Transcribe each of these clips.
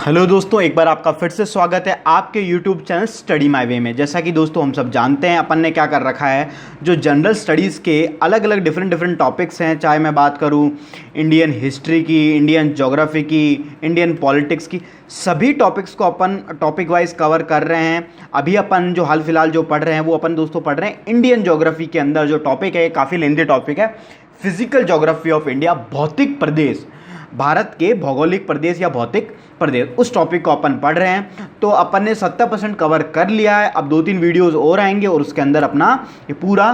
Hello दोस्तों, एक बार आपका फिर से स्वागत है आपके YouTube channel study my way में। जैसा कि दोस्तों हम सब जानते हैं, अपन ने क्या कर रखा है, जो जनरल स्टडीज़ के अलग अलग डिफरेंट टॉपिक्स हैं, चाहे मैं बात करूं इंडियन हिस्ट्री की, इंडियन ज्योग्राफी की, इंडियन पॉलिटिक्स की, सभी टॉपिक्स को अपन टॉपिक वाइज कवर कर रहे हैं। अभी अपन जो हाल फिलहाल जो पढ़ रहे हैं वो अपन दोस्तों पढ़ रहे हैं इंडियन ज्योग्राफी के अंदर जो टॉपिक है, काफ़ी लेंथी टॉपिक है, फिजिकल ज्योग्राफी ऑफ इंडिया, भौतिक प्रदेश, भारत के भौगोलिक प्रदेश या भौतिक प्रदेश, उस टॉपिक को अपन पढ़ रहे हैं। तो अपन ने 70% कवर कर लिया है। अब 2-3 वीडियोस और आएंगे और उसके अंदर अपना ये पूरा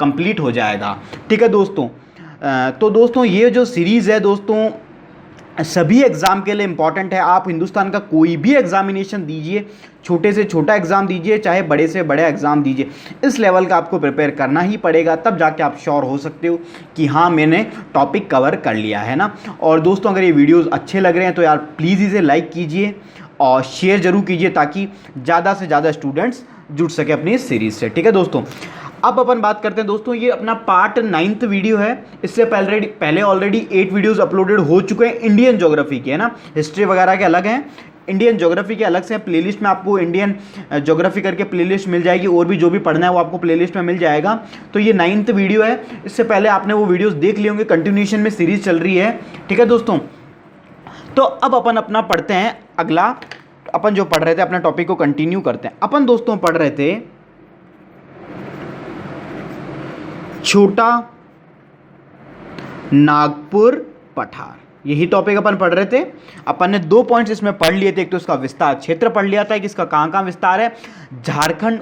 कंप्लीट हो जाएगा। ठीक है दोस्तों। तो दोस्तों ये जो सीरीज़ है दोस्तों सभी एग्ज़ाम के लिए इम्पॉर्टेंट है। आप हिंदुस्तान का कोई भी एग्जामिनेशन दीजिए, छोटे से छोटा एग्ज़ाम दीजिए, चाहे बड़े से बड़े एग्ज़ाम दीजिए, इस लेवल का आपको प्रिपेयर करना ही पड़ेगा, तब जाके आप श्योर हो सकते हो कि हाँ मैंने टॉपिक कवर कर लिया है ना। और दोस्तों अगर ये वीडियोस अच्छे लग रहे हैं तो यार प्लीज़ इसे लाइक कीजिए और शेयर ज़रूर कीजिए ताकि ज़्यादा से ज़्यादा स्टूडेंट्स जुड़ सके अपनी इस सीरीज़ से। ठीक है दोस्तों, अब अपन बात करते हैं दोस्तों, ये अपना पार्ट 9th वीडियो है। इससे पहले ऑलरेडी 8 वीडियोस अपलोडेड हो चुके हैं इंडियन ज्योग्राफी के, है ना। हिस्ट्री वगैरह के अलग हैं, इंडियन ज्योग्राफी के अलग से। प्लेलिस्ट में आपको इंडियन ज्योग्राफी करके प्लेलिस्ट मिल जाएगी, और भी जो भी पढ़ना है वो आपको प्लेलिस्ट में मिल जाएगा। तो ये 9th वीडियो है। इससे पहले आपने वो वीडियोस देख लिए होंगे, कंटिन्यूएशन में सीरीज चल रही है। ठीक है दोस्तों, तो अब अपन अपना पढ़ते हैं अगला। अपन जो पढ़ रहे थे अपना टॉपिक को कंटिन्यू करते हैं। अपन दोस्तों पढ़ रहे थे छोटा नागपुर पठार, यही टॉपिक अपन पढ़ रहे थे। अपन ने 2 पॉइंट्स इसमें पढ़ लिए थे। एक तो इसका विस्तार क्षेत्र पढ़ लिया था कि इसका कहाँ कहाँ विस्तार है। झारखंड,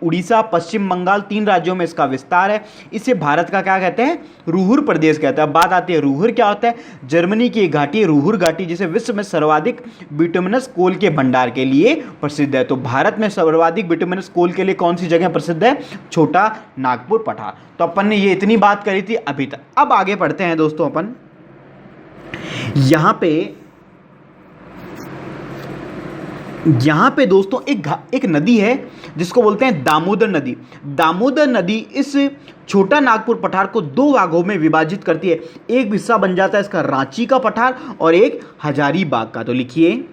उड़ीसा, पश्चिम बंगाल, 3 राज्यों में इसका विस्तार है। इसे भारत का क्या कहते हैं, रूहुर प्रदेश कहते हैं। अब बात आती है रूहुर क्या होता है। जर्मनी की एक घाटी है रूहुर घाटी, जिसे विश्व में सर्वाधिक बिटुमिनस कोल के भंडार के लिए प्रसिद्ध है। तो भारत में सर्वाधिक बिटुमिनस कोल के लिए कौन सी जगह प्रसिद्ध है, छोटा नागपुर पठार। तो अपन ने ये इतनी बात करी थी अभी तक। अब आगे बढ़ते हैं दोस्तों। अपन यहां पे दोस्तों एक नदी है जिसको बोलते हैं दामोदर नदी। दामोदर नदी इस छोटा नागपुर पठार को 2 भागों में विभाजित करती है। एक हिस्सा बन जाता है इसका रांची का पठार और एक हजारीबाग का। तो लिखिए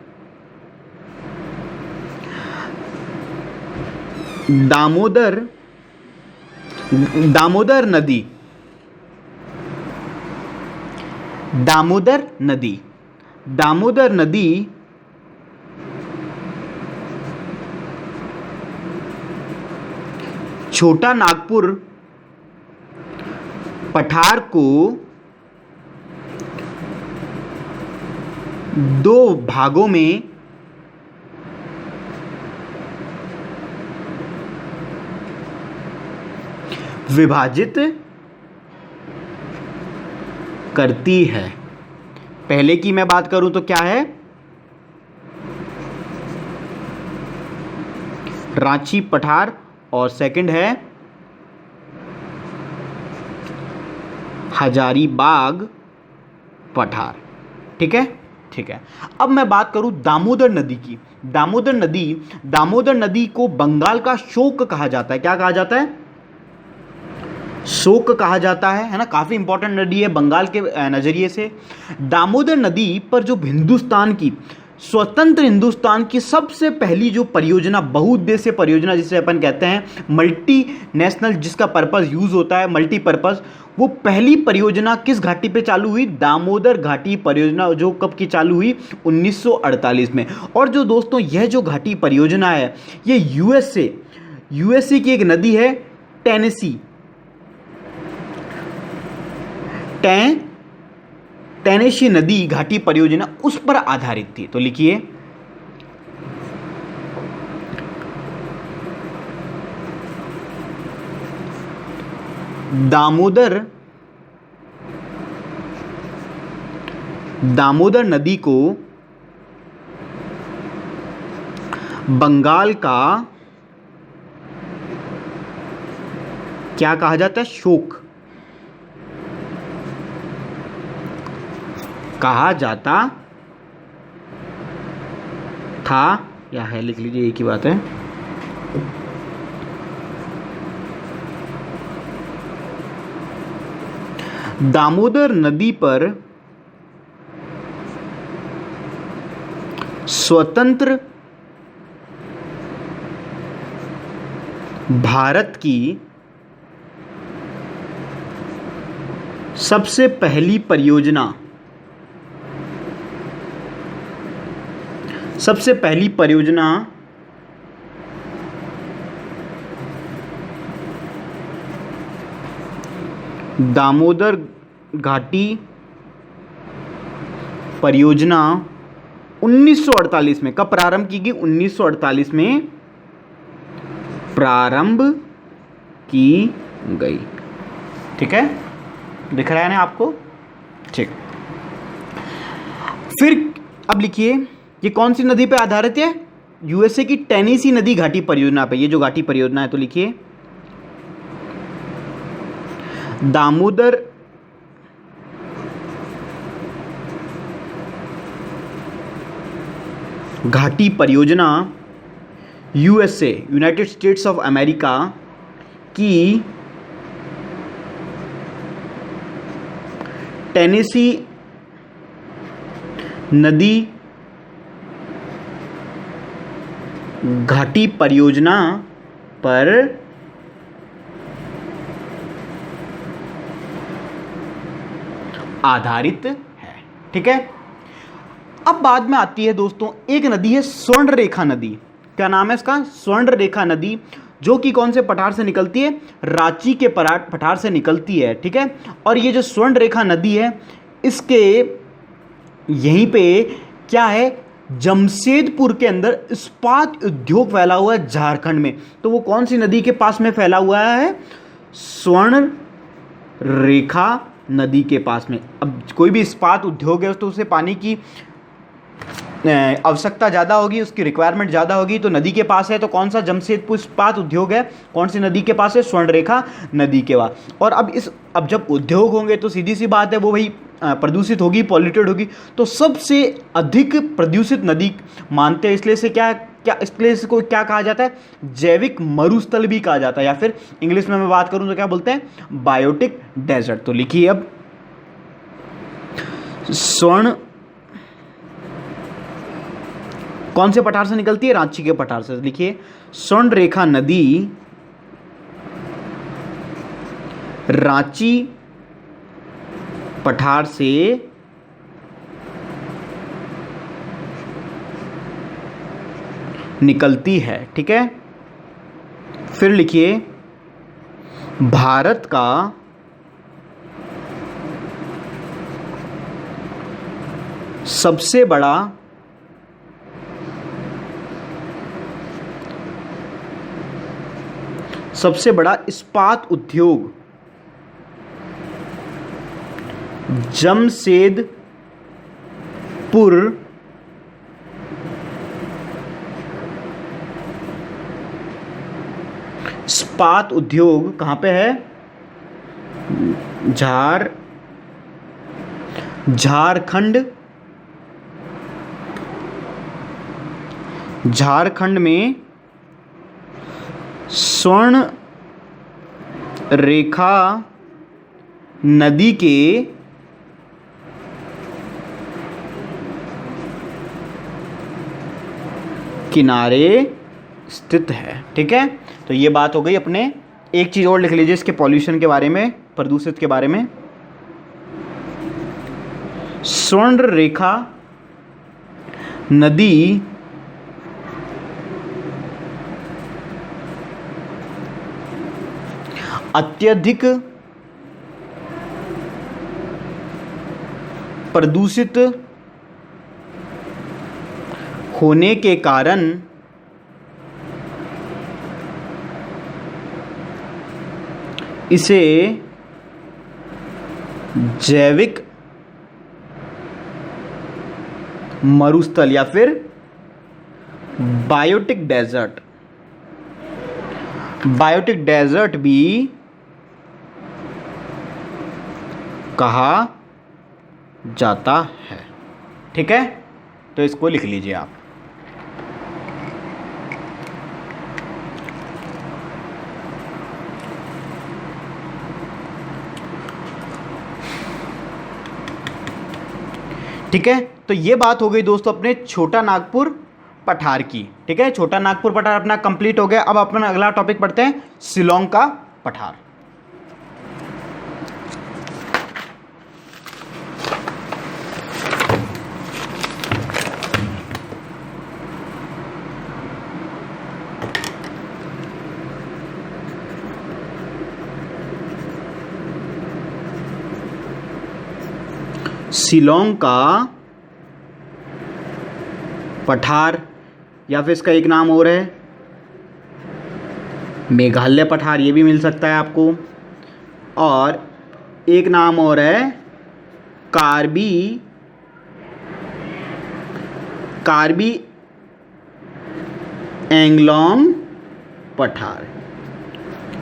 दामोदर नदी छोटा नागपुर पठार को 2 भागों में विभाजित करती है। पहले की मैं बात करूं तो क्या है, रांची पठार, और सेकंड है हजारीबाग पठार। ठीक है। अब मैं बात करूं दामोदर नदी की। दामोदर नदी को बंगाल का शोक कहा जाता है। क्या कहा जाता है, शोक कहा जाता है ना। काफी इंपॉर्टेंट नदी है बंगाल के नजरिए से। दामोदर नदी पर जो स्वतंत्र हिंदुस्तान की सबसे पहली जो परियोजना, बहुउद्देश्य परियोजना जिसे अपन कहते हैं, मल्टी नेशनल, जिसका पर्पस यूज होता है मल्टीपर्पज, वो पहली परियोजना किस घाटी पे चालू हुई, दामोदर घाटी परियोजना, जो कब की चालू हुई, 1948 में। और जो दोस्तों यह जो घाटी परियोजना है, ये यूएसए की एक नदी है, टेनेसी नदी घाटी परियोजना उस पर आधारित थी। तो लिखिए दामोदर नदी को बंगाल का क्या कहा जाता है, शोक कहा जाता था, या है, लिख लीजिए, एक ही बात है। दामोदर नदी पर स्वतंत्र भारत की सबसे पहली परियोजना, दामोदर घाटी परियोजना 1948 में कब प्रारंभ की गई? 1948 में प्रारंभ की गई। ठीक है, दिख रहा है ना आपको? ठीक। फिर अब लिखिए, ये कौन सी नदी पे आधारित है? यूएसए की टेनेसी नदी घाटी परियोजना पे। ये जो घाटी परियोजना है, तो लिखिए दामोदर घाटी परियोजना USA, United states of America की टेनेसी नदी घाटी परियोजना पर आधारित है। ठीक है, अब बाद में आती है दोस्तों एक नदी है स्वर्ण रेखा नदी। क्या नाम है इसका? स्वर्ण रेखा नदी, जो कि कौन से पठार से निकलती है? रांची के पठार से निकलती है। ठीक है, और ये जो स्वर्ण रेखा नदी है, इसके यहीं पे क्या है, जमशेदपुर के अंदर इस्पात उद्योग फैला हुआ है झारखंड में। तो वो कौन सी नदी के पास में फैला हुआ है? स्वर्ण रेखा नदी के पास में। अब कोई भी इस्पात उद्योग है तो उसे पानी की आवश्यकता ज़्यादा होगी, उसकी रिक्वायरमेंट ज़्यादा होगी। तो नदी के पास है, तो कौन सा? जमशेदपुर इस्पात उद्योग है। कौन सी नदी के पास है? स्वर्ण रेखा नदी के पास। और अब जब उद्योग होंगे तो सीधी सी बात है, वो भाई प्रदूषित होगी, पॉल्यूटेड होगी। तो सबसे अधिक प्रदूषित नदी मानते हैं, इसलिए से इसलिए इसको क्या कहा जाता है? जैविक मरुस्थल भी कहा जाता है, या फिर इंग्लिश में मैं बात करूं तो क्या बोलते हैं? Biotic desert. तो लिखिए अब स्वर्ण कौन से पठार से निकलती है? रांची के पठार से। लिखिए स्वर्ण रेखा नदी रांची पठार से निकलती है। ठीक है, फिर लिखिए भारत का सबसे बड़ा इस्पात उद्योग जमशेदपुर इस्पात उद्योग कहां पे है? झारखंड में स्वर्ण रेखा नदी के किनारे स्थित है। ठीक है, तो ये बात हो गई अपने। एक चीज और लिख लीजिए इसके पॉल्यूशन के बारे में, प्रदूषित के बारे में। स्वर्ण रेखा नदी अत्यधिक प्रदूषित होने के कारण इसे जैविक मरुस्थल या फिर बायोटिक डेजर्ट भी कहा जाता है। ठीक है, तो इसको लिख लीजिए आप। ठीक है, तो तो ये बात हो गई दोस्तों अपने छोटा नागपुर पठार की। ठीक है, छोटा नागपुर पठार अपना कंप्लीट हो गया। अब अपना अगला टॉपिक पढ़ते हैं शिलोंग का पठार। शिलोंग का पठार या फिर इसका एक नाम और है मेघालय पठार, ये भी मिल सकता है आपको। और एक नाम और है कार्बी एंगलोंग पठार।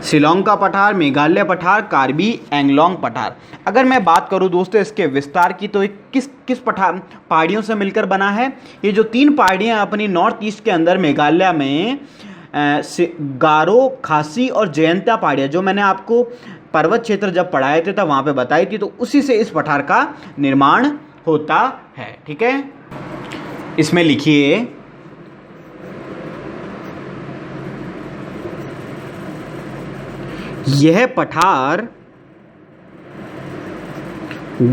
शिलोंग का पठार, मेघालय पठार, कार्बी एंगलोंग पठार। अगर मैं बात करूं दोस्तों इसके विस्तार की, तो किस पठार पहाड़ियों से मिलकर बना है? ये जो 3 पहाड़ियां अपनी नॉर्थ ईस्ट के अंदर मेघालय में गारो, खासी और जयंतिया पहाड़ियाँ, जो मैंने आपको पर्वत क्षेत्र जब पढ़ाए थे तब वहाँ पे बताई थी, तो उसी से इस पठार का निर्माण होता है। ठीक है, इसमें लिखिए यह पठार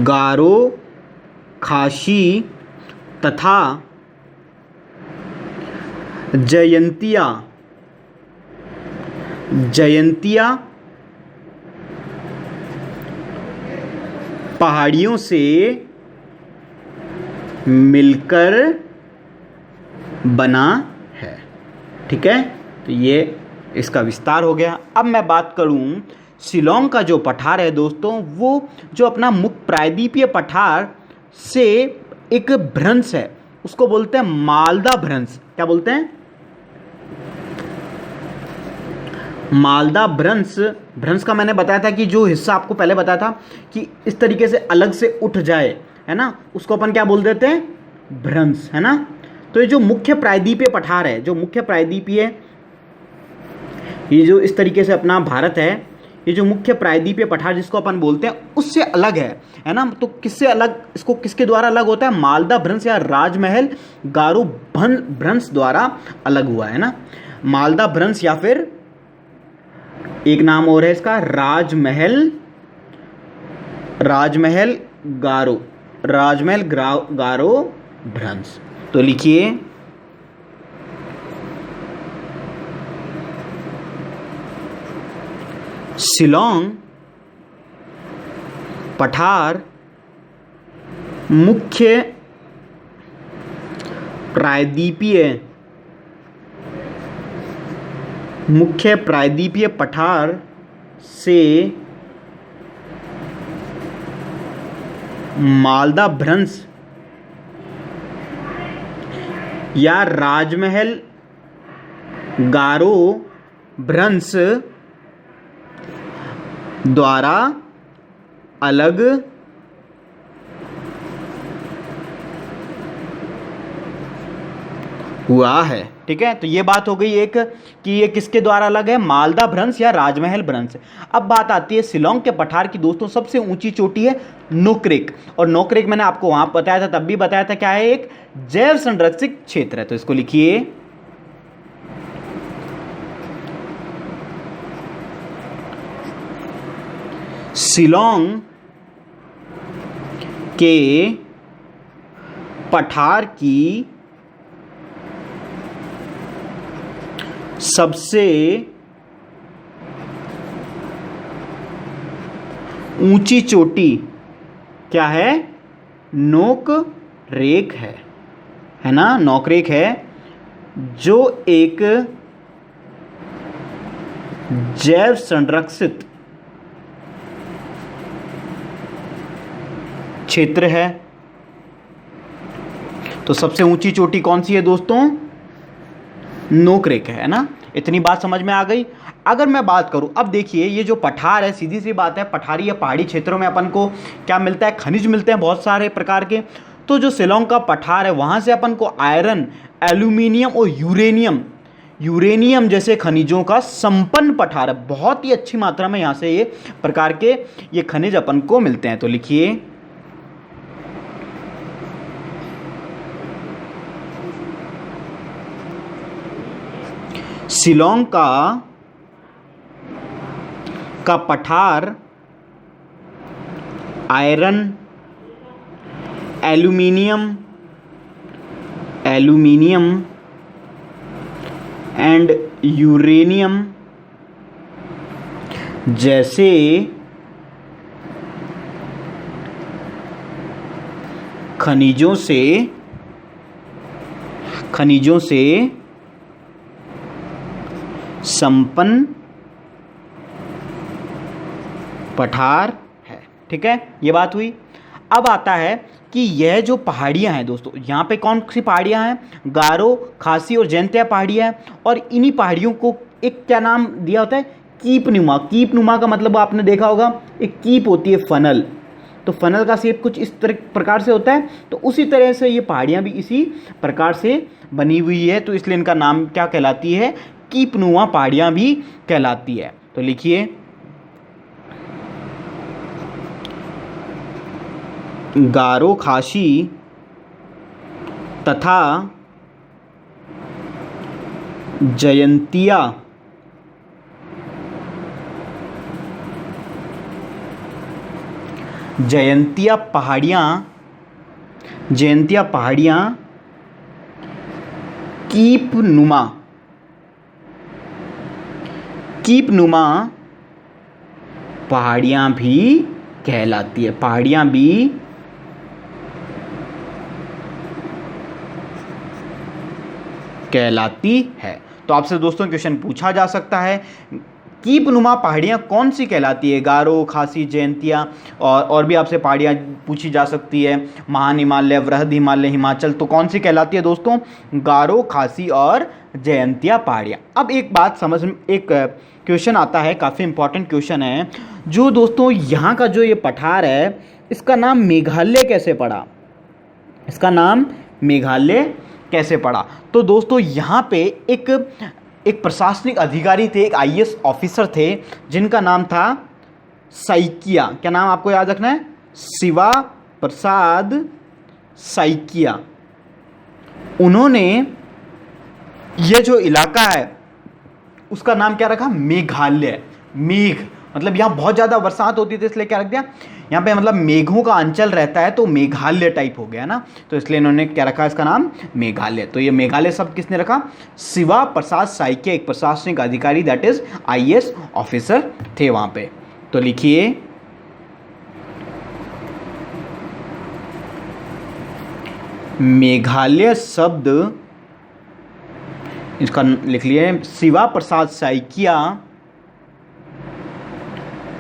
गारो, खासी तथा जयंतिया पहाड़ियों से मिलकर बना है। ठीक है, तो ये इसका विस्तार हो गया। अब मैं बात करूं शिलोंग का जो पठार है दोस्तों, वो जो अपना मुख्य प्रायद्वीपीय पठार से एक भ्रंश है, उसको बोलते हैं मालदा भ्रंश। क्या बोलते हैं? मालदा भ्रंश का मैंने बताया था कि जो हिस्सा आपको पहले बताया था कि इस तरीके से अलग से उठ जाए, है ना, उसको अपन क्या बोल देते हैं? भ्रंश, है ना। तो ये जो मुख्य प्रायद्वीपीय पठार है, जो मुख्य प्रायद्वीपीय, ये जो इस तरीके से अपना भारत है, ये जो मुख्य प्रायद्वीपीय पठार जिसको अपन बोलते हैं, उससे अलग है ना। तो किससे अलग, इसको किसके द्वारा अलग होता है? मालदा भ्रंश या राजमहल गारो भ्रंश द्वारा अलग हुआ है ना। मालदा भ्रंश या फिर एक नाम और है इसका राजमहल गारो भ्रंश। तो लिखिए शिलोंग पठार मुख्य प्रायद्वीपीय पठार से मालदा भ्रंश या राजमहल गारो भ्रंश द्वारा अलग हुआ है। ठीक है, तो ये बात हो गई एक कि ये किसके द्वारा अलग है? मालदा भ्रंश या राजमहल भ्रंश। अब बात आती है शिलोंग के पठार की दोस्तों। सबसे ऊंची चोटी है नोकरेक, और नोकरेक मैंने आपको वहां बताया था, तब भी बताया था क्या है? एक जैव संरक्षित क्षेत्र है। तो इसको लिखिए शिलोंग के पठार की सबसे ऊंची चोटी क्या है? नोकरेक है ना, नोकरेक है, जो एक जैव संरक्षित क्षेत्र है। तो सबसे ऊंची चोटी कौन सी है दोस्तों? नोकरेक है ना। इतनी बात समझ में आ गई। अगर मैं बात करूं, अब देखिए ये जो पठार है, सीधी सी बात है, पठारी या पहाड़ी क्षेत्रों में अपन को क्या मिलता है? खनिज मिलते हैं बहुत सारे प्रकार के। तो जो शिलोंग का पठार है, वहां से अपन को आयरन, एल्यूमिनियम और यूरेनियम जैसे खनिजों का संपन्न पठार है। बहुत ही अच्छी मात्रा में यहाँ से ये प्रकार के ये खनिज अपन को मिलते हैं। तो लिखिए शिलोंग का पठार आयरन, एल्यूमिनियम एंड यूरेनियम जैसे खनिजों से संपन्न पठार है। ठीक है, ये बात हुई। अब आता है कि यह जो पहाड़ियाँ हैं दोस्तों, यहाँ पे कौन सी पहाड़ियाँ हैं? गारो, खासी और जयंतिया पहाड़ियाँ हैं। और इन्हीं पहाड़ियों को एक क्या नाम दिया होता है? कीपनुमा। कीपनुमा का मतलब आपने देखा होगा, एक कीप होती है फनल, तो फनल का शेप कुछ इस प्रकार से होता है। तो उसी तरह से ये पहाड़ियाँ भी इसी प्रकार से बनी हुई है, तो इसलिए इनका नाम क्या कहलाती है? कीपनुमा पहाड़ियाँ भी कहलाती है। तो लिखिए, गारो, खासी तथा जयंतिया पहाड़ियाँ कीपनुमा पहाड़ियाँ भी कहलाती है। पहाड़ियाँ भी कहलाती है। तो आपसे दोस्तों क्वेश्चन पूछा जा सकता है, कीपनुमा पहाड़ियाँ कौन सी कहलाती है? गारो, खासी, जयंतिया, और भी आपसे पहाड़ियाँ पूछी जा सकती है, महान हिमालय, वृहद हिमालय, हिमाचल, तो कौन सी कहलाती है दोस्तों? गारो, खासी और जयंतिया पहाड़ियाँ। अब एक बात समझ में, एक क्वेश्चन आता है, काफ़ी इंपॉर्टेंट क्वेश्चन है, जो दोस्तों यहाँ का जो ये पठार है, इसका नाम मेघालय कैसे पड़ा? इसका नाम मेघालय कैसे पड़ा? तो दोस्तों यहाँ पे एक प्रशासनिक अधिकारी थे, एक आईएएस ऑफिसर थे, जिनका नाम था साइकिया। क्या नाम आपको याद रखना है? शिवा प्रसाद साइकिया। उन्होंने ये जो इलाका है उसका नाम क्या रखा? मेघालय। मेघ मतलब यहाँ बहुत ज़्यादा बरसात होती थी, इसलिए क्या रख दिया यहाँ पे, मतलब मेघों का अंचल रहता है, तो मेघालय टाइप हो गया ना, तो इसलिए इन्होंने क्या रखा इसका नाम? मेघालय। तो ये मेघालय शब्द किसने रखा? शिवा प्रसाद साइकिया, एक प्रशासनिक अधिकारी, दैट इज आईएएस ऑफिसर थे वहाँ पे। तो लिखिए, मेघालय शब्द, इसका लिख लिए, शिवा प्रसाद साइकिया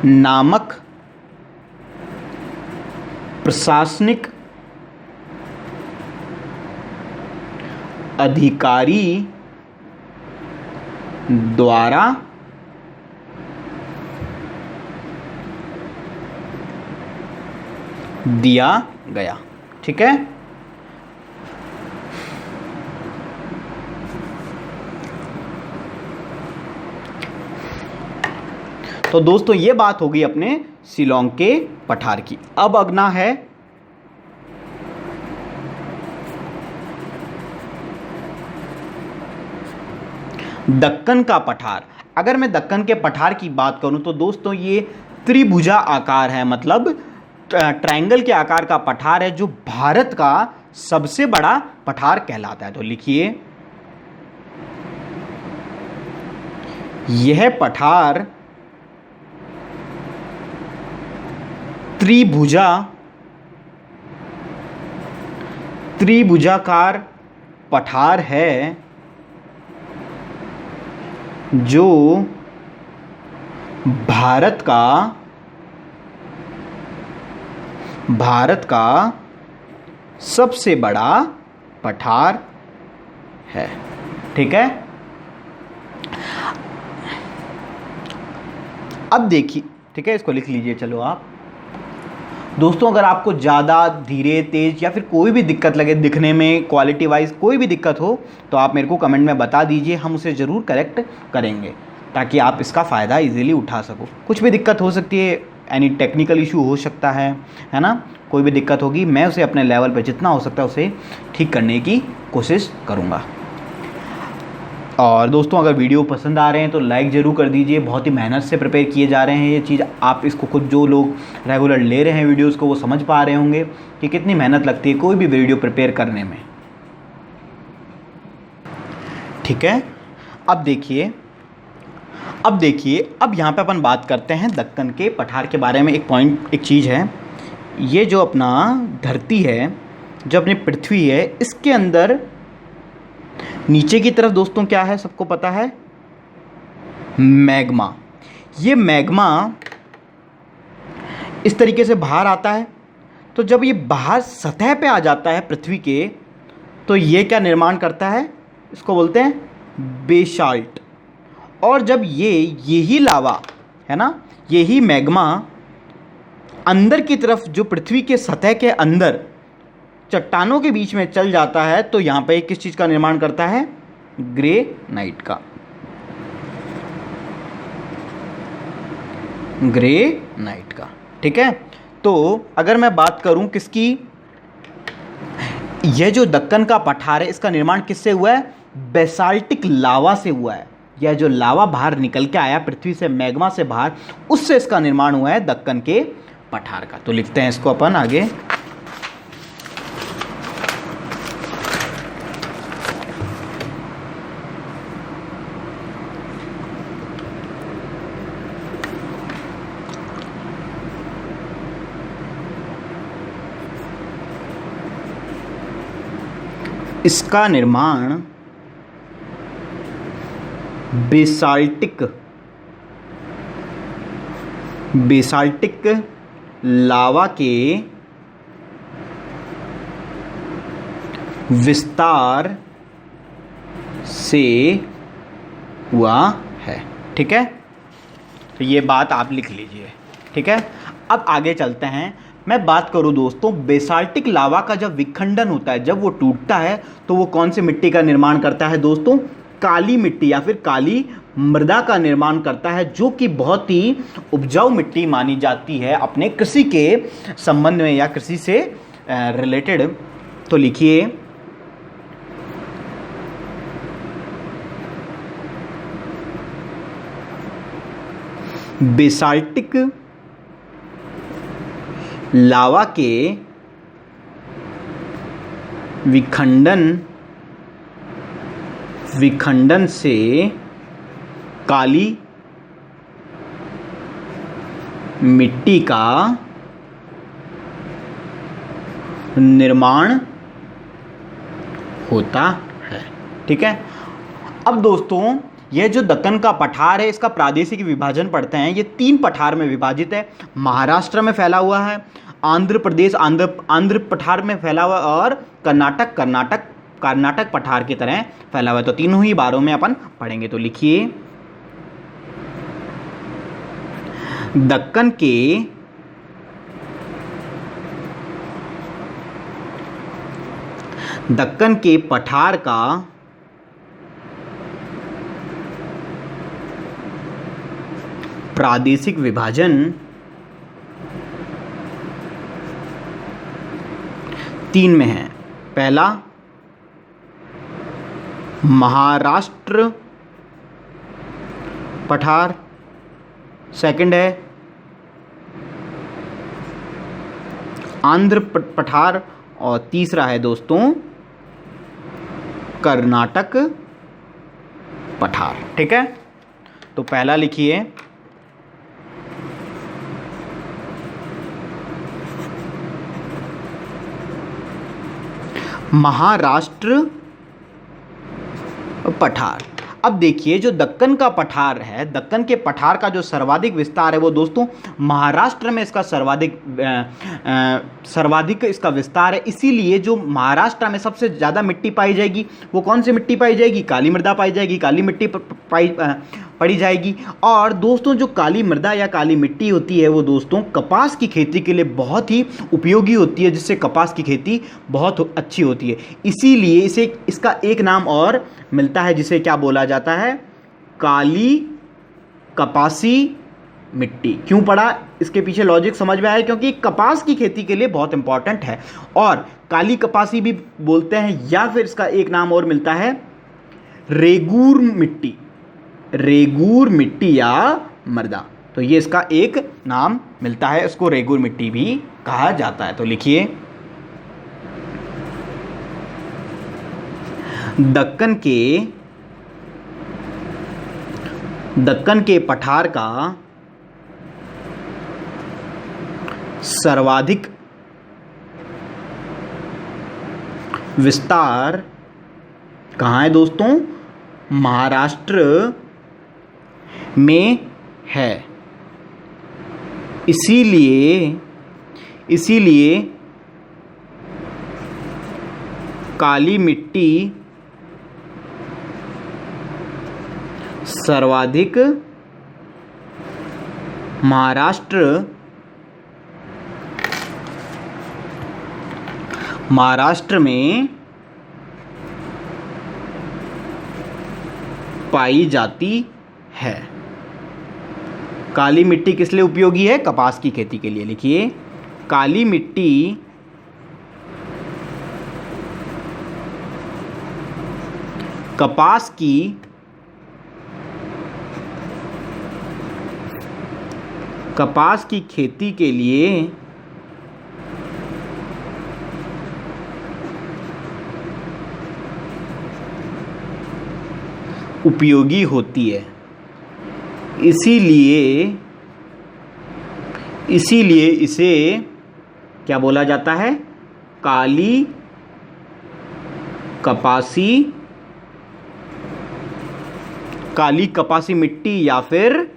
नामक प्रशासनिक अधिकारी द्वारा दिया गया। ठीक है, तो दोस्तों ये बात होगी अपने शिलोंग के पठार की। अब अगला है दक्कन का पठार। अगर मैं दक्कन के पठार की बात करूं तो दोस्तों ये त्रिभुजा आकार है, मतलब ट्रायंगल के आकार का पठार है, जो भारत का सबसे बड़ा पठार कहलाता है। तो लिखिए, यह पठार त्रिभुजाकार पठार है, जो भारत का सबसे बड़ा पठार है। ठीक है, अब देखिए, ठीक है, इसको लिख लीजिए। चलो आप दोस्तों, अगर आपको ज़्यादा धीरे, तेज या फिर कोई भी दिक्कत लगे, दिखने में, क्वालिटी वाइज कोई भी दिक्कत हो, तो आप मेरे को कमेंट में बता दीजिए, हम उसे ज़रूर करेक्ट करेंगे, ताकि आप इसका फ़ायदा इजीली उठा सको। कुछ भी दिक्कत हो सकती है, एनी टेक्निकल इशू हो सकता है ना, कोई भी दिक्कत होगी, मैं उसे अपने लेवल पे जितना हो सकता है उसे ठीक करने की कोशिश करूँगा। और दोस्तों अगर वीडियो पसंद आ रहे हैं तो लाइक ज़रूर कर दीजिए। बहुत ही मेहनत से प्रिपेयर किए जा रहे हैं ये चीज़। आप इसको खुद जो लोग रेगुलर ले रहे हैं वीडियोस को वो समझ पा रहे होंगे कि कितनी मेहनत लगती है कोई भी वीडियो प्रिपेयर करने में। ठीक है, अब देखिए अब यहाँ पे अपन बात करते हैं दक्कन के पठार के बारे में। एक चीज़ है, ये जो अपना धरती है, जो अपनी पृथ्वी है, इसके अंदर नीचे की तरफ दोस्तों क्या है, सबको पता है, मैग्मा। ये मैग्मा इस तरीके से बाहर आता है। तो जब ये बाहर सतह पे आ जाता है पृथ्वी के, तो ये क्या निर्माण करता है, इसको बोलते हैं बेसाल्ट। और जब यही लावा है ना, यही मैग्मा अंदर की तरफ जो पृथ्वी के सतह के अंदर चट्टानों के बीच में चल जाता है, तो यहाँ पे किस चीज़ का निर्माण करता है, ग्रेनाइट का। ग्रेनाइट का, ठीक है। तो अगर मैं बात करूं किसकी, यह जो दक्कन का पठार है इसका निर्माण किससे हुआ है, बेसाल्टिक लावा से हुआ है। यह जो लावा बाहर निकल के आया पृथ्वी से, मैग्मा से बाहर, उससे इसका निर्माण हुआ है दक्कन के पठार का। तो लिखते हैं इसको अपन आगे। इसका निर्माण बेसाल्टिक लावा के विस्तार से हुआ है। ठीक है, तो ये बात आप लिख लीजिए। ठीक है, अब आगे चलते हैं। मैं बात करूं दोस्तों, बेसाल्टिक लावा का जब विखंडन होता है, जब वो टूटता है, तो वो कौन सी मिट्टी का निर्माण करता है दोस्तों, काली मिट्टी या फिर काली मृदा का निर्माण करता है, जो कि बहुत ही उपजाऊ मिट्टी मानी जाती है अपने कृषि के संबंध में या कृषि से रिलेटेड। तो लिखिए, बेसाल्टिक लावा के विखंडन से काली मिट्टी का निर्माण होता है। ठीक है, अब दोस्तों यह जो दक्कन का पठार है, इसका प्रादेशिक विभाजन पढ़ते हैं। ये 3 पठार में विभाजित है। महाराष्ट्र में फैला हुआ है, आंध्र प्रदेश आंध्र पठार में फैला हुआ है, और कर्नाटक पठार की तरह फैला हुआ है। तो तीनों ही बारों में अपन पढ़ेंगे। तो लिखिए, दक्कन के पठार का प्रादेशिक विभाजन 3 में है। पहला महाराष्ट्र पठार, सेकंड है आंध्र पठार, और तीसरा है दोस्तों कर्नाटक पठार। ठीक है, तो पहला लिखिए, महाराष्ट्र पठार। अब देखिए, जो दक्कन का पठार है, दक्कन के पठार का जो सर्वाधिक विस्तार है वो दोस्तों महाराष्ट्र में इसका सर्वाधिक इसका विस्तार है। इसीलिए जो महाराष्ट्र में सबसे ज़्यादा मिट्टी पाई जाएगी, वो कौन सी मिट्टी पाई जाएगी, काली मृदा पाई जाएगी, काली मिट्टी पड़ी जाएगी। और दोस्तों जो काली मृदा या काली मिट्टी होती है वो दोस्तों कपास की खेती के लिए बहुत ही उपयोगी होती है, जिससे कपास की खेती बहुत अच्छी होती है। इसीलिए इसका एक नाम और मिलता है, जिसे क्या बोला जाता है, काली कपासी मिट्टी। क्यों पड़ा, इसके पीछे लॉजिक समझ में आया, क्योंकि कपास की खेती के लिए बहुत इंपॉर्टेंट है। और काली कपासी भी बोलते हैं, या फिर इसका एक नाम और मिलता है रेगूर मिट्टी, रेगूर मिट्टी या मृदा, तो ये इसका एक नाम मिलता है, इसको रेगूर मिट्टी भी कहा जाता है। तो लिखिए दक्कन के पठार का सर्वाधिक विस्तार कहाँ है दोस्तों? महाराष्ट्र में है। इसीलिए काली मिट्टी सर्वाधिक महाराष्ट्र में पाई जाती है। काली मिट्टी किस लिए उपयोगी है? कपास की खेती के लिए। लिखिए काली मिट्टी कपास की खेती के लिए उपयोगी होती है। इसीलिए इसे क्या बोला जाता है? काली कपासी मिट्टी या फिर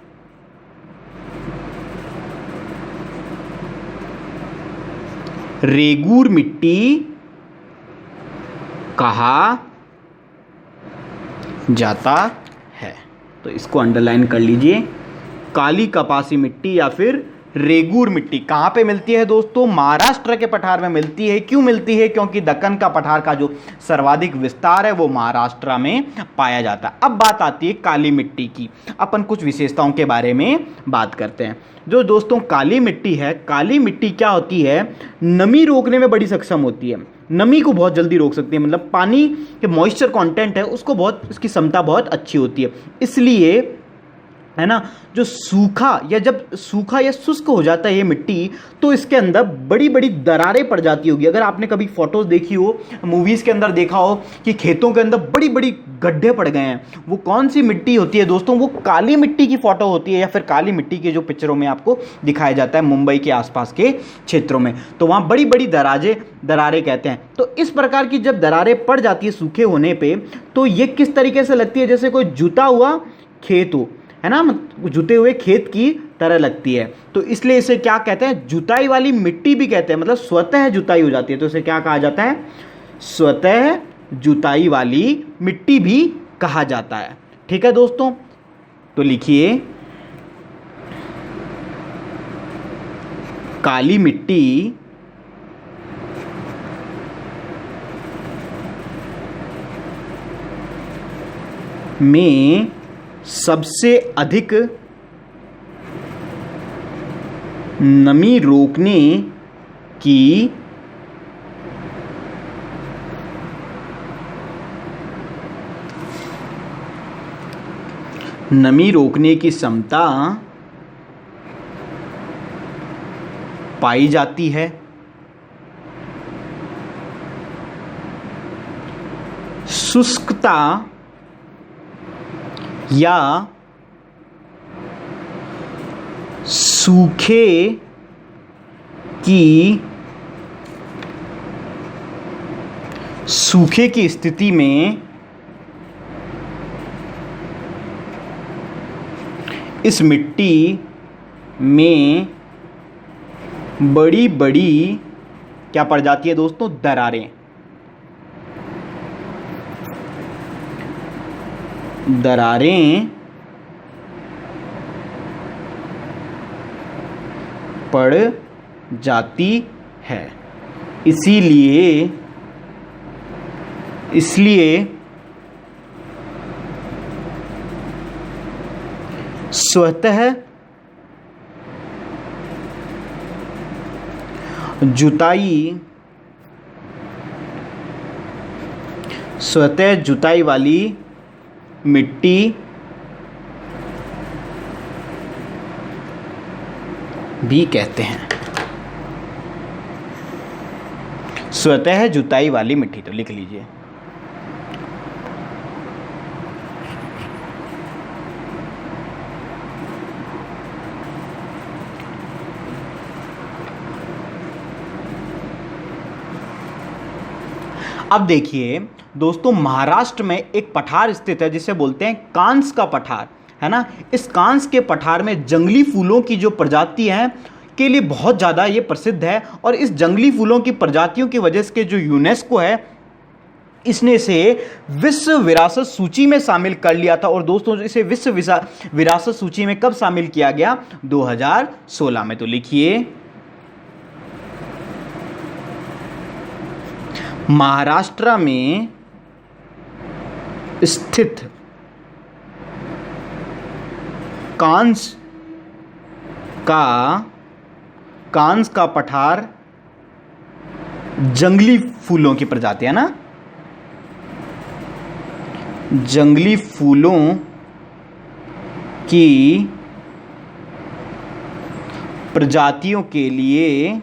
रेगूर मिट्टी कहा जाता है। तो इसको अंडरलाइन कर लीजिए, काली कपासी मिट्टी या फिर रेगूर मिट्टी कहाँ पे मिलती है दोस्तों? महाराष्ट्र के पठार में मिलती है। क्यों मिलती है? क्योंकि दक्कन का पठार का जो सर्वाधिक विस्तार है वो महाराष्ट्र में पाया जाता है। अब बात आती है काली मिट्टी की। अपन कुछ विशेषताओं के बारे में बात करते हैं। जो दोस्तों काली मिट्टी है, काली मिट्टी क्या होती है? नमी रोकने में बड़ी सक्षम होती है, नमी को बहुत जल्दी रोक सकती है, मतलब पानी के मॉइस्चर कंटेंट है उसको बहुत, उसकी क्षमता बहुत अच्छी होती है। इसलिए है ना, जो जब सूखा या शुष्क हो जाता है ये मिट्टी, तो इसके अंदर बड़ी बड़ी दरारें पड़ जाती होगी। अगर आपने कभी फोटोज देखी हो, मूवीज़ के अंदर देखा हो कि खेतों के अंदर बड़ी बड़ी गड्ढे पड़ गए हैं, वो कौन सी मिट्टी होती है दोस्तों? वो काली मिट्टी की फोटो होती है, या फिर काली मिट्टी के जो पिक्चरों में आपको दिखाया जाता है मुंबई के आसपास के क्षेत्रों में, तो वहाँ बड़ी बड़ी दरारें कहते हैं। तो इस प्रकार की जब दरारें पड़ जाती है सूखे होने पर, तो ये किस तरीके से लगती है? जैसे कोई जुता हुआ खेत हो, है ना, जुते हुए खेत की तरह लगती है। तो इसलिए इसे क्या कहते हैं? जुताई वाली मिट्टी भी कहते हैं, मतलब स्वतः जुताई हो जाती है, तो इसे क्या कहा जाता है? स्वतः जुताई वाली मिट्टी भी कहा जाता है। ठीक है दोस्तों, तो लिखिए काली मिट्टी में सबसे अधिक नमी रोकने की क्षमता पाई जाती है। शुष्कता या सूखे की स्थिति में इस मिट्टी में बड़ी बड़ी क्या पड़ जाती है दोस्तों? दरारें पड़ जाती है। इसलिए स्वतः जुताई वाली मिट्टी भी कहते हैं। स्वतः जुताई वाली मिट्टी, तो लिख लीजिए। अब देखिए दोस्तों, महाराष्ट्र में एक पठार स्थित है जिसे बोलते हैं कांस का पठार, है ना। इस कांस के पठार में जंगली फूलों की जो प्रजाति है के लिए बहुत ज़्यादा ये प्रसिद्ध है, और इस जंगली फूलों की प्रजातियों की वजह से जो यूनेस्को है इसने इसे विश्व विरासत सूची में शामिल कर लिया था। और दोस्तों इसे विश्व विरासत सूची में कब शामिल किया गया? 2016 में। तो लिखिए, महाराष्ट्र में स्थित कांस का पठार जंगली फूलों की प्रजाति, है ना, जंगली फूलों की प्रजातियों के लिए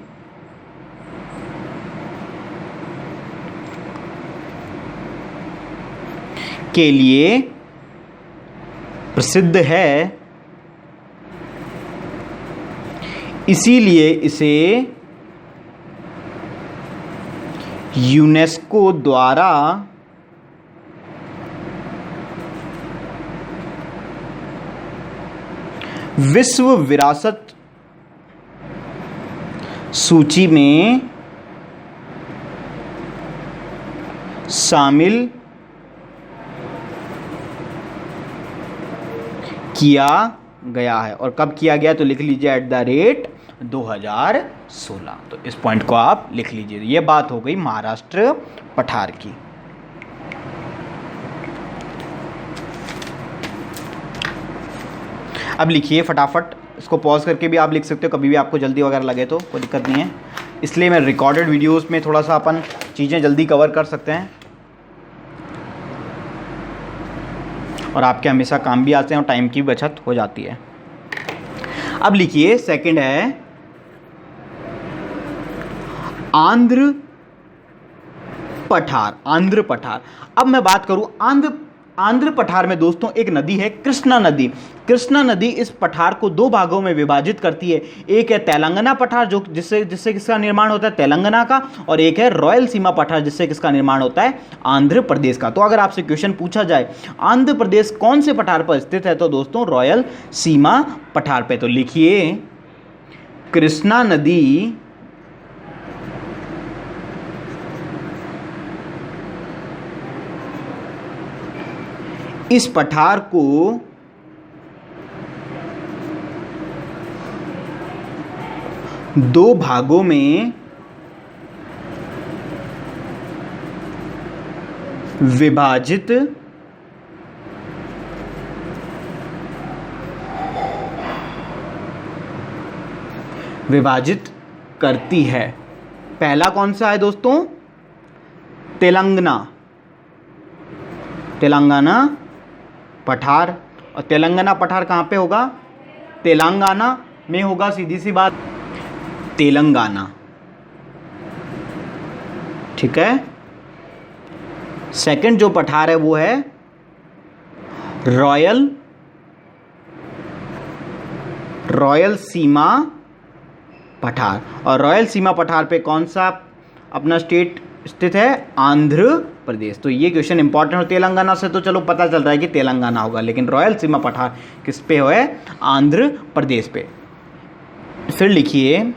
प्रसिद्ध है, इसीलिए इसे यूनेस्को द्वारा विश्व विरासत सूची में शामिल किया गया है। और कब किया गया? तो लिख लीजिए @2016। तो इस पॉइंट को आप लिख लीजिए। ये बात हो गई महाराष्ट्र पठार की। अब लिखिए फटाफट, इसको पॉज करके भी आप लिख सकते हो, कभी भी आपको जल्दी वगैरह लगे तो कोई दिक्कत नहीं है। इसलिए मैं रिकॉर्डेड वीडियोस में थोड़ा सा अपन चीज़ें जल्दी कवर कर सकते हैं, और आपके हमेशा काम भी आते हैं और टाइम की बचत हो जाती है। अब लिखिए, सेकंड है आंध्र पठार। आंध्र पठार, अब मैं बात करूं आंध्र पठार में दोस्तों एक नदी है कृष्णा नदी। कृष्णा नदी इस पठार को दो भागों में विभाजित करती है। एक है तेलंगाना पठार जो जिससे किसका निर्माण होता है? तेलंगाना का। और एक है रॉयल सीमा पठार जिससे किसका निर्माण होता है? आंध्र प्रदेश का। तो अगर आपसे क्वेश्चन पूछा जाए आंध्र प्रदेश कौन से पठार पर स्थित है, तो दोस्तों रॉयल सीमा पठार पे। तो लिखिए, कृष्णा नदी इस पठार को दो भागों में विभाजित करती है। पहला कौन सा है दोस्तों? तेलंगाना पठार। और तेलंगाना पठार कहाँ पे होगा? तेलंगाना में होगा, सीधी सी बात, तेलंगाना। ठीक है। सेकंड जो पठार है वो है रॉयल सीमा पठार। और रॉयल सीमा पठार पे कौन सा अपना स्टेट स्थित है? आंध्र प्रदेश। तो ये क्वेश्चन इंपॉर्टेंट है। तेलंगाना से तो चलो पता चल रहा है कि तेलंगाना होगा, लेकिन रॉयल सीमा पठार किस पे है? आंध्र प्रदेश पे। फिर लिखिए,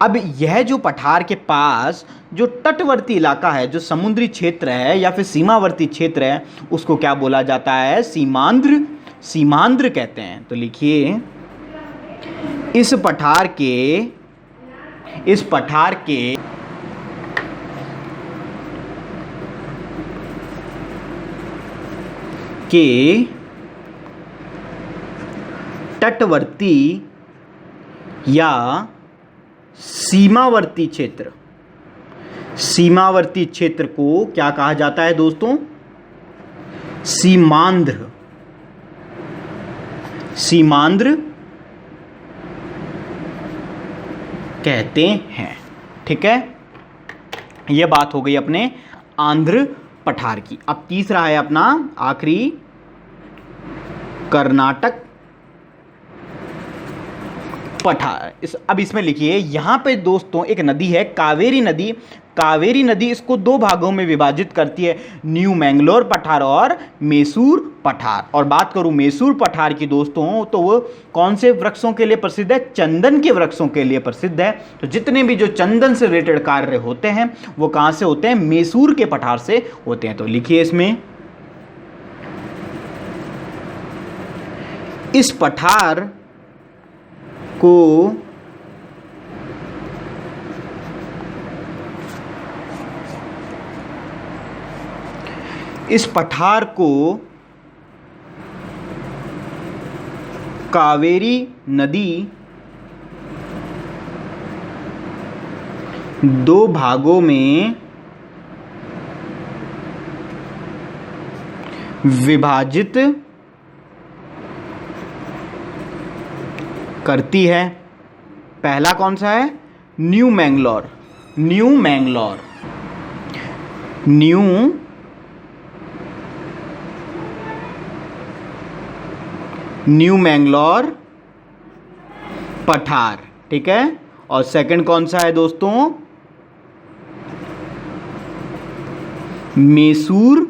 अब यह जो पठार के पास जो तटवर्ती इलाका है, जो समुद्री क्षेत्र है या फिर सीमावर्ती क्षेत्र है, उसको क्या बोला जाता है? सीमांध्र कहते हैं। तो लिखिए, इस पठार के तटवर्ती या सीमावर्ती क्षेत्र को क्या कहा जाता है दोस्तों? सीमांध्र, सीमांध्र कहते हैं। ठीक है, यह बात हो गई अपने आंध्र पठार की। अब तीसरा है अपना आखिरी कर्नाटक पठार। अब इसमें लिखिए, यहां पे दोस्तों एक नदी है कावेरी नदी। कावेरी नदी इसको दो भागों में विभाजित करती है, न्यू मैंगलोर पठार और मैसूर पठार। और बात करूं मैसूर पठार की दोस्तों, तो वो कौन से वृक्षों के लिए प्रसिद्ध है? चंदन के वृक्षों के लिए प्रसिद्ध है। तो जितने भी जो चंदन से रिलेटेड कार्य होते हैं वो कहां से होते हैं? मैसूर के पठार से होते हैं। तो लिखिए इसमें, इस पठार को कावेरी नदी दो भागों में विभाजित करती है। पहला कौन सा है? New Mangalore, new Mangalore, new Mangalore पठार। ठीक है, और सेकंड कौन सा है दोस्तों? मैसूर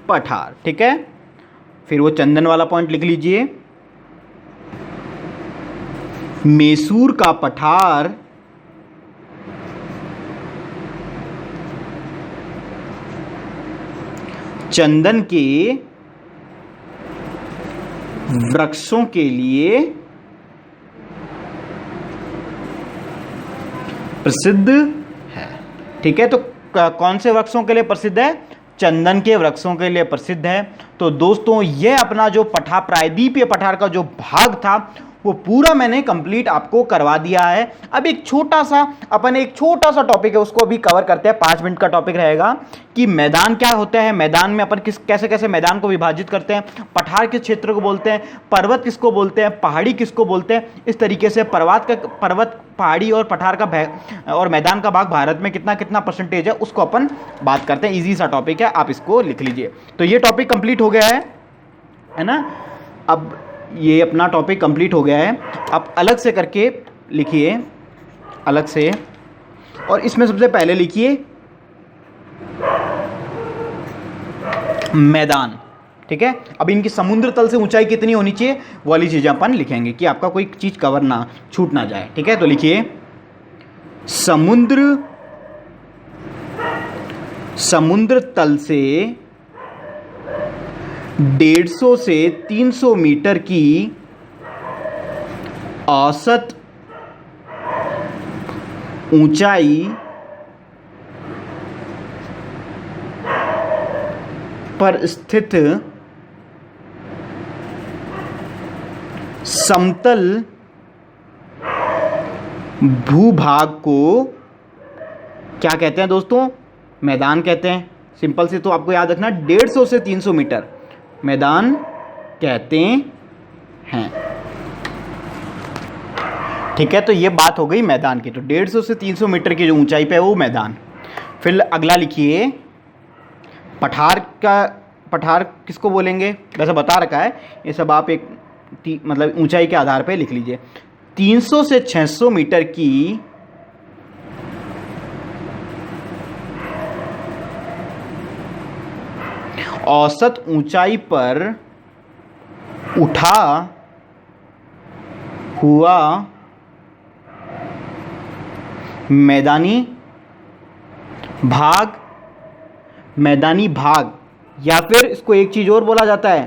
पठार। ठीक है, फिर वो चंदन वाला पॉइंट लिख लीजिए, मैसूर का पठार चंदन के वृक्षों के लिए प्रसिद्ध है। ठीक है, तो कौन से वृक्षों के लिए प्रसिद्ध है? चंदन के वृक्षों के लिए प्रसिद्ध है। तो दोस्तों यह अपना जो पठार, प्रायद्वीपीय पठार का जो भाग था वो पूरा मैंने कंप्लीट आपको करवा दिया है। अब एक छोटा सा टॉपिक है, उसको अभी कवर करते हैं। 5 मिनट का टॉपिक रहेगा कि मैदान क्या होता है, मैदान में अपन कैसे कैसे मैदान को विभाजित करते हैं, पठार किस क्षेत्र को बोलते हैं, पर्वत किसको बोलते हैं, पहाड़ी किसको बोलते हैं। इस तरीके से पर्वत, पहाड़ी और पठार का और मैदान का भाग भारत में कितना कितना परसेंटेज है उसको अपन बात करते हैं। ईजी सा टॉपिक है, आप इसको लिख लीजिए। तो ये टॉपिक कंप्लीट हो गया है ना। अब ये अपना टॉपिक कंप्लीट हो गया है। आप अलग से करके लिखिए, अलग से, और इसमें सबसे पहले लिखिए मैदान। ठीक है, अब इनकी समुद्र तल से ऊंचाई कितनी होनी चाहिए वो वाली चीजें अपन लिखेंगे कि आपका कोई चीज कवर ना छूट ना जाए। ठीक है, तो लिखिए समुद्र तल से 150 से 300 मीटर की औसत ऊंचाई पर स्थित समतल भूभाग को क्या कहते हैं दोस्तों? मैदान कहते हैं। सिंपल से तो आपको याद रखना, 150 से 300 मीटर मैदान कहते हैं। ठीक है, तो ये बात हो गई मैदान की। तो 150 से 300 मीटर की जो ऊंचाई पे है वो मैदान। फिर अगला लिखिए पठार किसको बोलेंगे? वैसे बता रखा है, ये सब आप एक मतलब ऊंचाई के आधार पे लिख लीजिए। 300 से 600 मीटर की औसत ऊंचाई पर उठा हुआ मैदानी भाग, या फिर इसको एक चीज और बोला जाता है,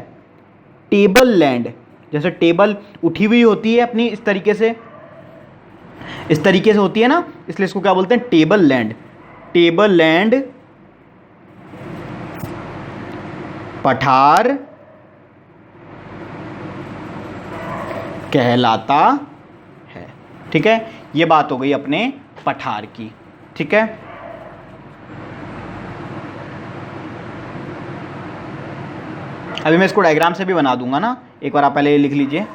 टेबल लैंड। जैसे टेबल उठी हुई होती है अपनी इस तरीके से होती है ना, इसलिए इसको क्या बोलते हैं? Table land. टेबल लैंड पठार कहलाता है। ठीक है, ये बात हो गई अपने पठार की। ठीक है, अभी मैं इसको डायग्राम से भी बना दूंगा ना, एक बार आप पहले लिख लीजिए।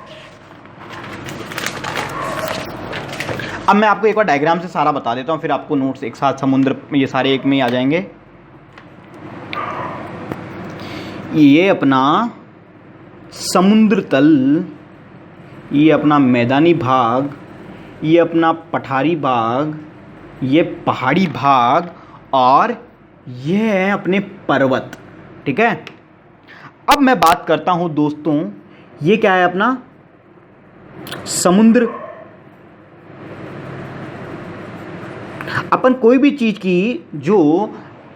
अब मैं आपको एक बार डायग्राम से सारा बता देता हूँ, फिर आपको नोट्स एक साथ समुद्र ये सारे एक में ही आ जाएंगे। ये अपना समुद्र तल, ये अपना मैदानी भाग, ये अपना पठारी भाग, ये पहाड़ी भाग, और ये है अपने पर्वत। ठीक है, अब मैं बात करता हूँ दोस्तों, ये क्या है अपना समुद्र। अपन कोई भी चीज़ की जो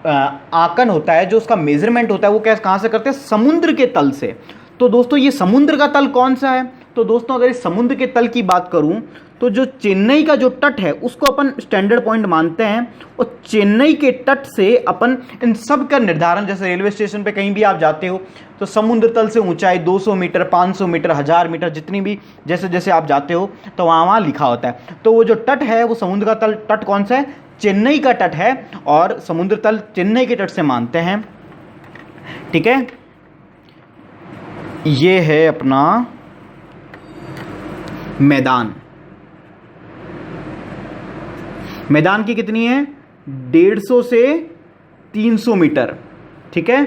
आकलन होता है, जो उसका मेजरमेंट होता है, वो कहाँ से करते हैं? समुद्र के तल से। तो दोस्तों ये समुद्र का तल कौन सा है? तो दोस्तों अगर इस समुद्र के तल की बात करूं तो जो चेन्नई का जो तट है उसको अपन स्टैंडर्ड पॉइंट मानते हैं, और चेन्नई के तट से अपन इन सब का निर्धारण, जैसे रेलवे स्टेशन पे कहीं भी आप जाते हो तो समुद्र तल से ऊंचाई 200 मीटर, 500 मीटर, 1000 मीटर, जितनी भी जैसे जैसे आप जाते हो तो वहाँ लिखा होता है। तो वो जो तट है वो समुद्र का तल, तट कौन सा है? चेन्नई का तट है, और समुद्र तल चेन्नई के तट से मानते हैं। ठीक है, ये है अपना मैदान। मैदान की कितनी है? 150 से 300 मीटर। ठीक है,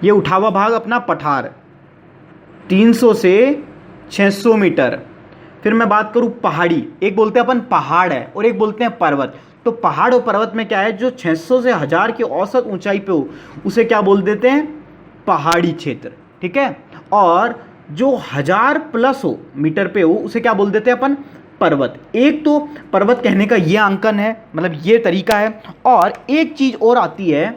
ये उठा हुआ भाग अपना पठार 300 से 600 मीटर। फिर मैं बात करूं पहाड़ी, एक बोलते हैं अपन पहाड़ है और एक बोलते हैं पर्वत। तो पहाड़ और पर्वत में क्या है? जो 600 से 1000 की औसत ऊंचाई पे हो उसे क्या बोल देते हैं? पहाड़ी क्षेत्र। ठीक है, और जो 1000 प्लस हो मीटर पे हो उसे क्या बोल देते हैं अपन? पर्वत। एक तो पर्वत कहने का ये अंकन है, मतलब ये तरीका है। और एक चीज और आती है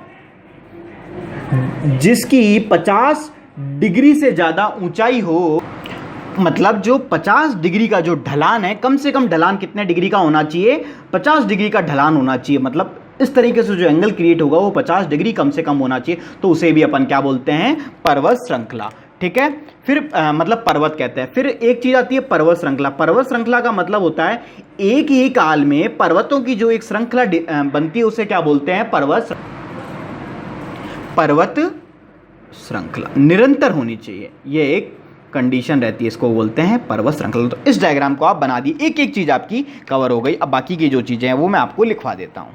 जिसकी 50 डिग्री से ज़्यादा ऊंचाई हो, मतलब जो 50 डिग्री का जो ढलान है, कम से कम ढलान कितने डिग्री का होना चाहिए? 50 डिग्री का ढलान होना चाहिए। मतलब इस तरीके से जो एंगल क्रिएट होगा वो 50 डिग्री कम से कम होना चाहिए। तो उसे भी अपन क्या बोलते हैं? पर्वत श्रृंखला। ठीक है, फिर मतलब पर्वत कहते हैं। फिर एक चीज आती है पर्वत श्रृंखला। पर्वत श्रृंखला का मतलब होता है एक ही काल में पर्वतों की जो एक श्रृंखला बनती है उसे क्या बोलते हैं? पर्वत श्रृंखला निरंतर होनी चाहिए, ये एक कंडीशन रहती है, इसको बोलते हैं पर्वत श्रृंखला। तो इस डायग्राम को आप बना दिए, एक एक चीज आपकी कवर हो गई। अब बाकी की जो चीजें हैं वो मैं आपको लिखवा देता हूं।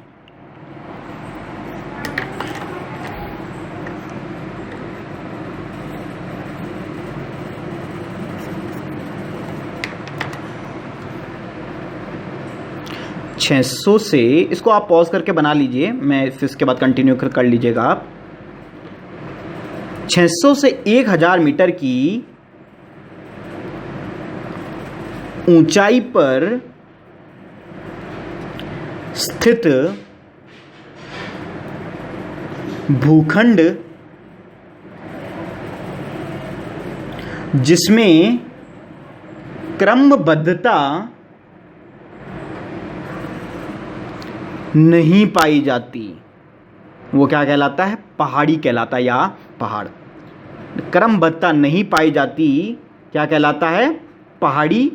$600 से, इसको आप पॉज करके बना लीजिए, मैं फिर इसके बाद कंटिन्यू कर लीजिएगा आप। 600 से 1000 मीटर की ऊंचाई पर स्थित भूखंड जिसमें क्रमबद्धता नहीं पाई जाती वो क्या कहलाता है? पहाड़ी कहलाता है, या पहाड़। क्रमबद्धता नहीं पाई जाती क्या कहलाता है? पहाड़ी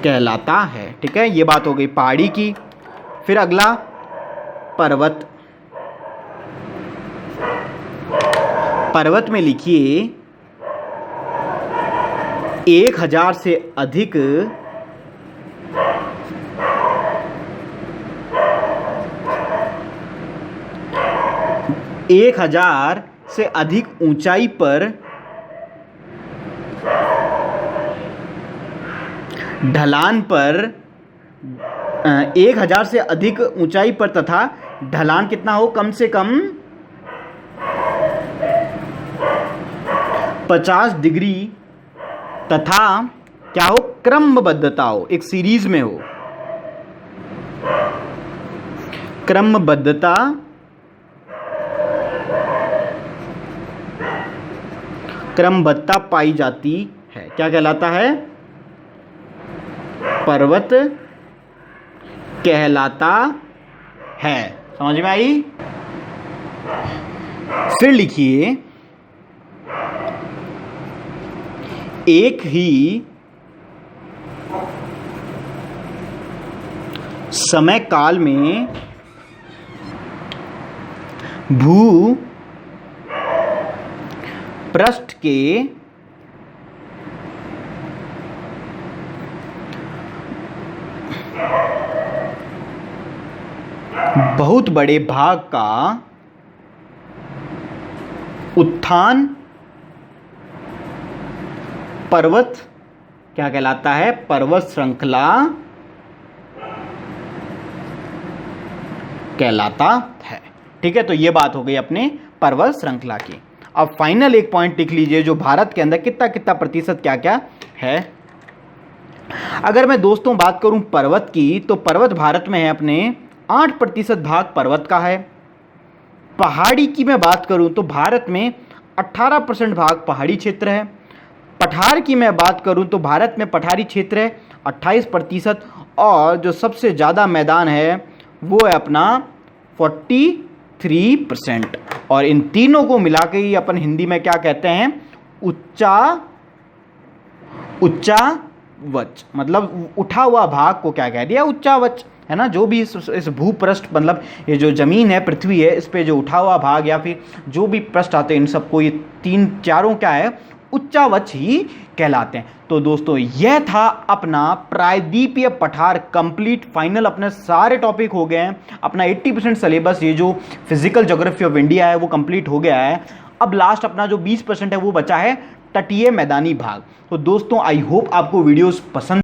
कहलाता है। ठीक है, ये बात हो गई पहाड़ी की। फिर अगला पर्वत। पर्वत में लिखिए 1000 से अधिक 1000 से अधिक ऊंचाई पर ढलान पर 1000 से अधिक ऊंचाई पर तथा ढलान कितना हो? कम से कम 50 डिग्री तथा क्या हो? क्रमबद्धता हो, एक सीरीज में हो। क्रमबद्धता क्रमबद्धता पाई जाती है, क्या कहलाता है? पर्वत कहलाता है। समझ में आई? फिर लिखिए एक ही समय काल में भू पृष्ठ के बहुत बड़े भाग का उत्थान पर्वत क्या कहलाता है? पर्वत श्रृंखला कहलाता है। ठीक है, तो ये बात हो गई अपने पर्वत श्रृंखला की। अब फाइनल एक पॉइंट लिख लीजिए, जो भारत के अंदर कितना कितना प्रतिशत क्या क्या है। अगर मैं दोस्तों बात करूं पर्वत की, तो पर्वत भारत में है अपने 8% भाग पर्वत का है। पहाड़ी की मैं बात करूं तो भारत में 18% भाग पहाड़ी क्षेत्र है। पठार की मैं बात करूं तो भारत में पठारी क्षेत्र है 28%, और जो सबसे ज़्यादा मैदान है वो है अपना 43%। और इन तीनों को मिला के ही अपन हिंदी में क्या कहते हैं? उच्चावच, मतलब उठा हुआ भाग को क्या कह दिया? उच्चावच, है ना। जो भी इस भूपृष्ठ, मतलब ये जो जमीन है, पृथ्वी है, इस पे जो उठा हुआ भाग या फिर जो भी पृष्ठ आते हैं, इन सबको ये चारों क्या है? उच्चावच ही कहलाते हैं। तो दोस्तों यह था अपना प्रायद्वीपीय पठार कंप्लीट, फाइनल। अपने सारे टॉपिक हो गए हैं। अपना 80% सिलेबस, ये जो फिजिकल ज्योग्राफी ऑफ इंडिया है, वो कंप्लीट हो गया है। अब लास्ट अपना जो 20% है वो बचा है तटीय मैदानी भाग। तो दोस्तों आई होप आपको वीडियोस पसंद